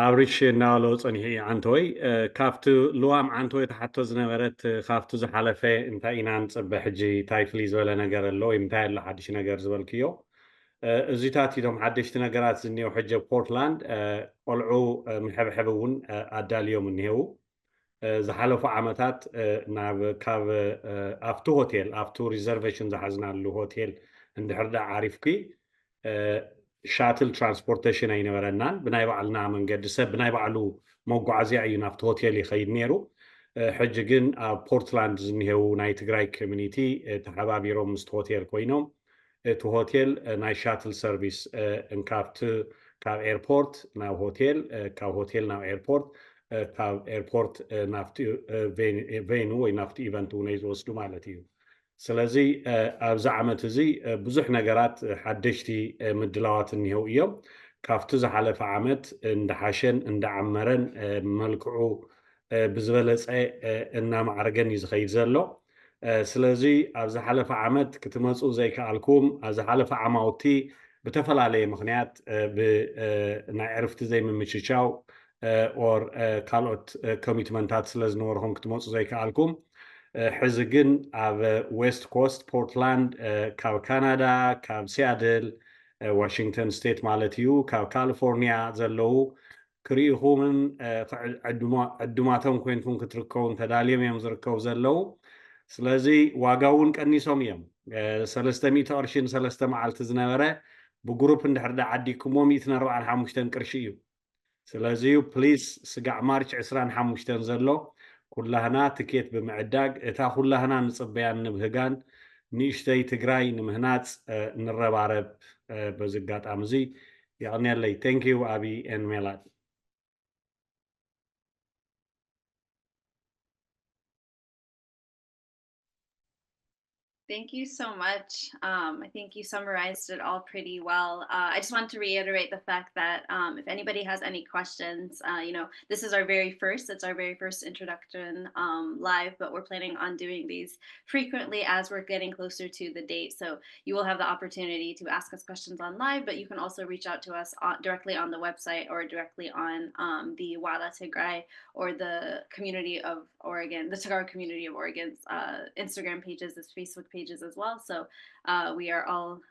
ኣብርሽ እናበሎ ፀኒሑ ዓንቶይ ካብቲ ልዋም ዓንቶይ ተሓቶ ዝነበረት ካብቲ ዝሓለፈ እንታይ ኢና ንፅበ ሕጂ እንታይ ፍልይ ዝበለ ነገር ኣሎ ወይ እንታይ ኣሎ ሓድሽ ነገር ዝበልክዮ እዚታት ኢሎም ሓደሽቲ ነገራት ዝኒሄው ሕጂ ፖርትላንድ ቆልዑ ምሕብሕብ እውን ኣዳልዮም እኒሄው ዝሓለፉ ዓመታት ናብ ካብ ኣብቲ ሆቴል ኣብቲ ሪዘርቬሽን ዝሓዝናሉ ሆቴል እንድሕር ዳ ዓሪፍኪ ሻትል ትራንስፖርቴሽን ኣይነበረናን ብናይ ባዕልና መንገዲ ሰብ ብናይ ባዕሉ መጓዓዝያ እዩ ናብቲ ሆቴል ይኸይድ ነይሩ ሕጂ ግን ኣብ ፖርትላንድ ዝኒሄው ናይ ትግራይ ኮሚኒቲ ተሓባቢሮም ምስቲ ሆቴል ኮይኖም እቲ ሆቴል ናይ ሻትል ሰርቪስ እንካብቲ ካብ ኤርፖርት ናብ ሆቴል ካብ ሆቴል ናብ ኤርፖርት ካብ ኤርፖርት ናብቲ ቬኑ ወይ ናብቲ ኢቨንት እውን ዝወስዱ ማለት እዩ ስለዚ ኣብዚ ዓመት እዚ ብዙሕ ነገራት ሓደሽቲ ምድላዋት እኒሄው እዮም ካብቲ ዝሓለፈ ዓመት እንዳሓሸን እንዳዓመረን መልክዑ ብዝበለፀ እናማዕረገን እዩ ዝኸይድ ዘሎ ስለዚ ኣብ ዝሓለፈ ዓመት ክትመፁ ዘይከኣልኩም ኣብ ዝሓለፈ ዓማውቲ ብተፈላለየ ምክንያት ብናይ ዕርፍቲ ዘይምምችቻው ኦር ካልኦት ኮሚትመንታት ስለ ዝነበርኩም ክትመፁ ዘይከኣልኩም ሕዚ ግን ኣብ ዌስት ኮስት ፖርትላንድ ካብ ካናዳ ካብ ሲያትል ዋሽንግተን ስቴት ማለት እዩ ካብ ካሊፎርኒያ ዘለው ክሪኢኹምን ዕዱማቶም ኮይንኩም ክትርከቡን ተዳልዮም እዮም ዝርከቡ ዘለው ስለዚ ዋጋ እውን ቀኒሶም እዮም 300 ቅርሽን 3 መዓልቲ ዝነበረ ብግሩፕ እንድሕር ዳ ዓዲኩሞ 145 ቅርሺ እዩ ስለዚ ፕሊዝ ስጋዕ ማርች 25 ዘሎ ኩላህና ትኬት ብምዕዳግ እታ ኩላህና ንፅበያን ንብህጋን ንእሽተይ ትግራይ ንምህናፅ ንረባረብ በዚ ኣጋጣሚ እዚ ይቕኒየለይ ቴንክ ዩ ኣቢ ኤን ሜላት Thank you so much. I think you summarized it all pretty well. I just want to reiterate the fact that if anybody has any questions, this is our very first, it's our very first introduction live, but we're planning on doing these frequently as we're getting closer to the date. So you will have the opportunity to ask us questions on live, but you can also reach out to us directly on the website or directly on the Wa'Ela Tigray or the community of Oregon, the Tigray community of Oregon's Instagram pages, this Facebook page as well. So we are all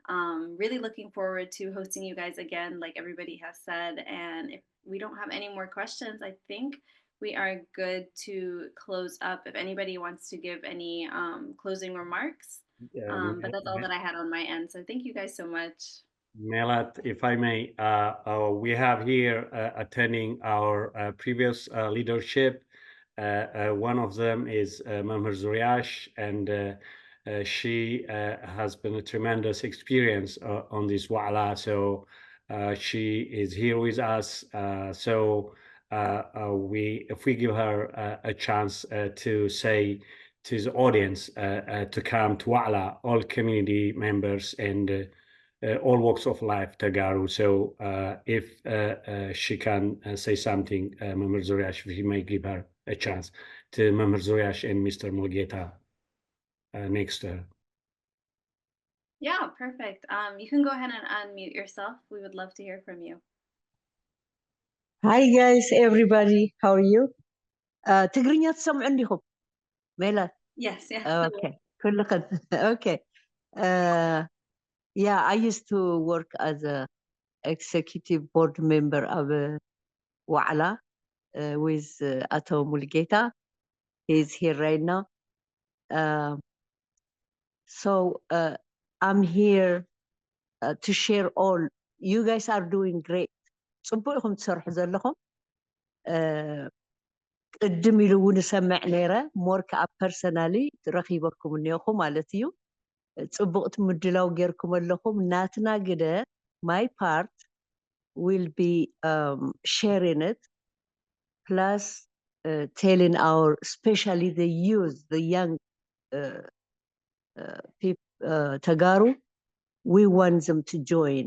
really looking forward to hosting you guys again, like everybody has said. And if we don't have any more questions, I think we are good to close up. If anybody wants to give any closing remarks, but that's all that I had on my end. So thank you guys so much. Melat, if I may, we have here attending our previous leadership. One of them is Mamher Zuriash, and she has been a tremendous experience on this Wa'Ela, so she is here with us. So if we give her a chance to say to the audience to come to Wa'Ela, all community members and all walks of life Tagaru. So if she can say something, Mamar Zoriash, we may give her a chance to Mamar Zoriash and Mr. Mulgeta next to her. Yeah, perfect. You can go ahead and unmute yourself. We would love to hear from you. Hi guys, everybody. How are you? تقرينيا تسمعوني خب ميلاد. Yes, yes. Okay. كلكم okay. Yeah, I used to work as a executive board member of Wa'Ela with Ato Mulgeta. He's here right now. So I'm here to share all. You guys are doing great. صبوكم تسرحوا زلكم. قدم ኢሉ ንሰምዕ ነይረ ሞር ከዓ ፐርሰናሊ ረኺበኩም እኒአኹም ማለት እዩ ፅቡቅ ምድላው ጌርኩም ኣለኹም ናትና ግደ my part will be sharing it plus telling our especially the youth the young people Tagaru we want them to join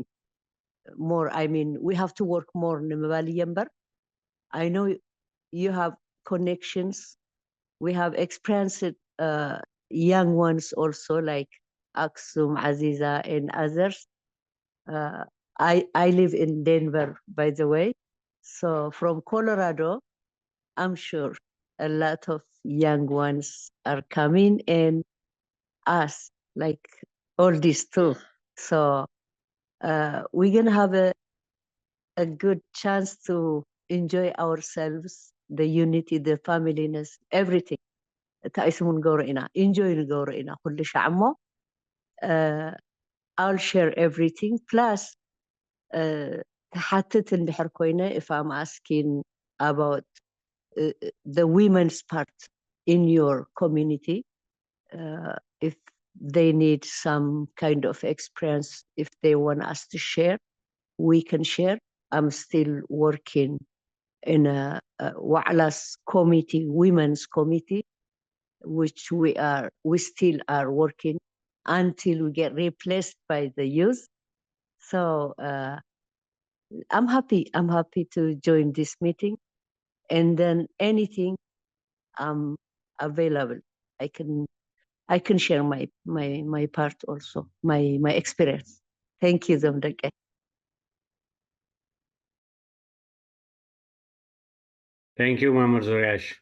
more I mean we have to work more ንምባል እምበር I know you have connections. We have experienced young ones also like Aksum, Aziza, and others. I live in Denver, by the way. So from Colorado, I'm sure a lot of young ones are coming and us, like all these too. So we're going to have a good chance to enjoy ourselves, the unity, the familyness, everything. تأسمون قورئنا enjoy قورئنا كل شعمه I'll share everything plus تحتت البحر كوينة if I'm asking about the women's part in your community if they need some kind of experience if they want us to share we can share I'm still working in a Wa'Ela's committee women's committee which we still are working until we get replaced by the youth. So I'm happy to join this meeting and then anything I'm available. I can share my part also, my experience. Thank you, Zamdake. Thank you, Mamar Zoriash.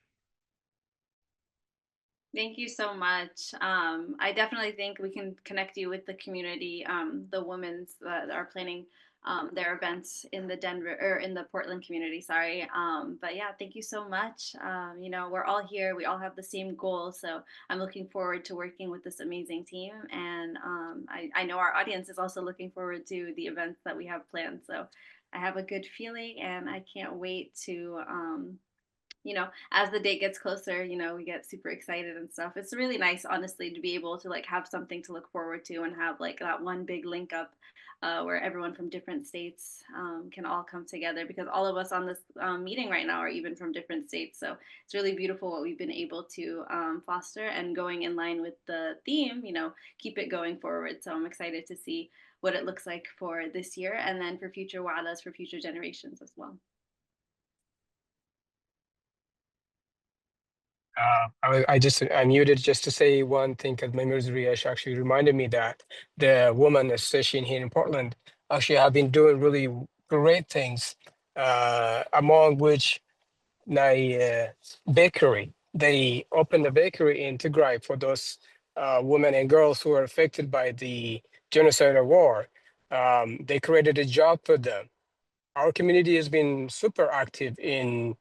Thank you so much. I definitely think we can connect you with the community, the women's that are planning their events in the Denver or in the Portland community. Sorry, but yeah, thank you so much. You know, we're all here. We all have the same goal, so I'm looking forward to working with this amazing team. And I know our audience is also looking forward to the events that we have planned. So I have a good feeling, and I can't wait to. You know, as the date gets closer, you know, we get super excited and stuff. It's really nice, honestly, to be able to like have something to look forward to and have like that one big link up where everyone from different states can all come together because all of us on this meeting right now are even from different states. So it's really beautiful what we've been able to foster and going in line with the theme, you know, keep it going forward. So I'm excited to see what it looks like for this year and then for future Wa'Elas for future generations as well. I muted just to say one thing because Mamar Zoriash actually reminded me that the woman association here in Portland actually have been doing really great things, among which bakery. They opened a bakery in Tigray for those women and girls who were affected by the genocidal war. They created a job for them. Our community has been super active in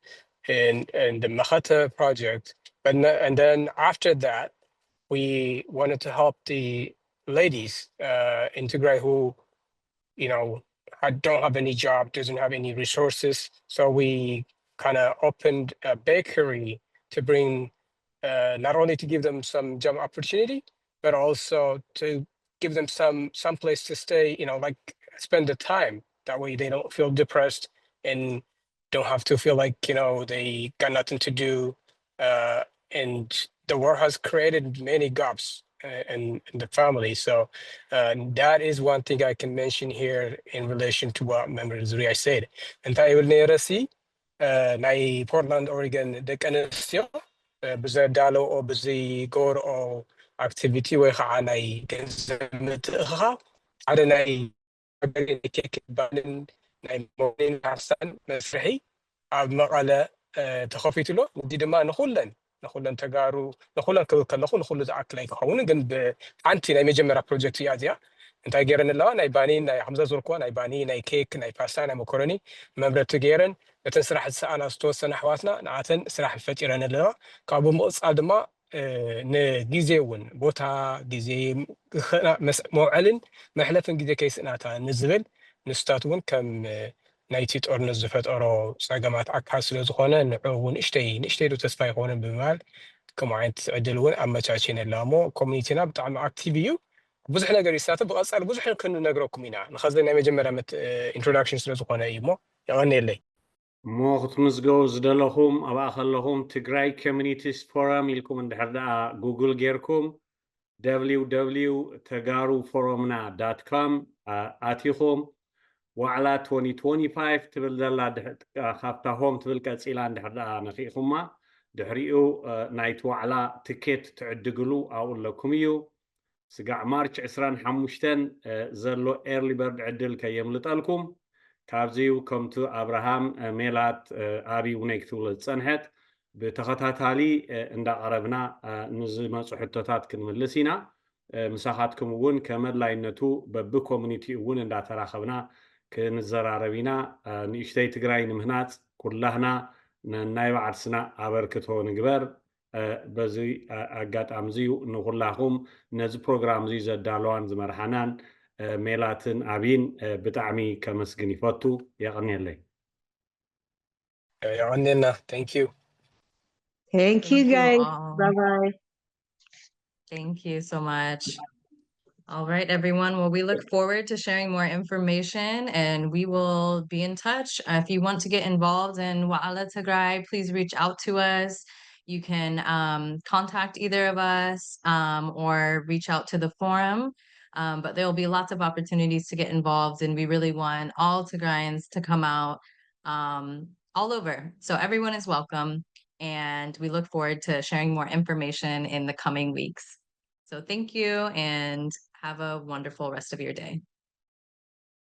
the Mahata project, and then after that, we wanted to help the ladies in Tigray who, you know, don't have any job, doesn't have any resources. So we kind of opened a bakery to bring, not only to give them some job opportunity, but also to give them some place to stay, you know, like spend the time. That way they don't feel depressed and don't have to feel like, you know, they got nothing to do. And the war has created many gaps and the family. So that is one thing I can mention here in relation to what Member Zuri said. And I will never see ናይ ፖርትላንድ ኦሪገን ደቂ ኣንስትዮ ብዘዳሎ ኦ ብዚ ገብርኦ ኣክቲቪቲ ወይ ከዓ ናይ ገንዘብ ምትእኽኻብ ሓደ ናይ ኬክ ባልን ናይ ሞርኒን ሓሳን መስርሒ ኣብ መቐለ ተኸፊትሎ ንዲ ድማ ንኩለን ተጋሩ ንኩለን ክብል ከለኹ ንኩሉ ዝኣክል ኣይክኸውንን ግን ብሓንቲ ናይ መጀመርያ ፕሮጀክት እያ እዚኣ እንታይ ገይረን ኣለዋ ናይ ባኒ ናይ ሓምዛ ዝርክቦ ናይ ባኒ ናይ ኬክ ናይ ፓስታ ናይ መኮረኒ መምረቲ ገይረን እተን ስራሕ ዝሰኣና ዝተወሰነ ኣሕዋትና ንኣተን ስራሕ ፈጢረን ኣለዋ ካብኡ ምቕፃል ድማ ንግዜ እውን ቦታ ግዜ መውዐልን መሕለፍን ግዜ ከይስእናታ ንዝብል ንስታት እውን ከም ናይቲ ጦርነት ዝፈጠሮ ፀገማት ኣካል ስለ ዝኾነ ንዑ እውን ንእሽተይ ዶ ተስፋ ይኮነን ብምባል ከምኡ ዓይነት ዕድል እውን ኣመቻችን ኣለዋ እሞ ኮሚኒቲና ብጣዕሚ ኣክቲቭ እዩ ብዙሕ ነገር ይሳተፍ ብቐፃሊ ብዙሕ ክንነግረኩም ኢና ንኸዚ ናይ መጀመርያ ኢንትሮዳክሽን ስለ ዝኾነ እዩ እሞ ይቐኒየለይ እሞ ክትምዝገቡ ዝደለኹም ኣብኣ ከለኹም ትግራይ ኮሚኒቲስ ፎረም ኢልኩም እንድሕር ደኣ ጉግል ጌርኩም www ተጋሩ ፎረምና .com ኣቲኹም ዋዕላ 2025 ትብል ዘላ ካብታ ሆም ትብል ቀፂላ እንድሕር ደኣ ነኺኢኹማ ድሕሪኡ ናይቲ ዋዕላ ትኬት ትዕድግሉ ኣብኡ ኣለኩም እዩ ስጋዕ ማርች 25 ዘሎ ኤርሊ በርድ ዕድል ከየምልጠልኩም ካብዚኡ ከምቲ ኣብርሃም ሜላት ኣቢ እውነይ ክትብሎ ዝፀንሐት ብተኸታታሊ እንዳቐረብና ንዝመፁ ሕቶታት ክንምልስ ኢና ምሳኻትኩም እውን ከመድላይነቱ በብኮሚኒቲ እውን እንዳተራኸብና ክንዘራረብ ኢና ንእሽተይ ትግራይ ንምህናፅ ኩላህና ናይ ባዕልስና ኣበርክቶ ንግበር በዚ ኣጋጣሚ እዚዩ ንኩላኹም ነዚ ፕሮግራም እዚ ዘዳለዋን ዝመርሓናን ሜላትን ኣብይን ብጣዕሚ ከመስግን ይፈቱ የቕኒየለይ ይቐኒየና thank you Thank you, guys. all. Bye-bye. Thank you so much. All right, everyone. Well, we look forward to sharing more information and we will be in touch. If you want to get involved in Wa'Ela Tigray, please reach out to us. You can contact either of us or reach out to the forum. But there will be lots of opportunities to get involved and we really want all Tigrayans to come out all over. So everyone is welcome and we look forward to sharing more information in the coming weeks. So thank you and have a wonderful rest of your day.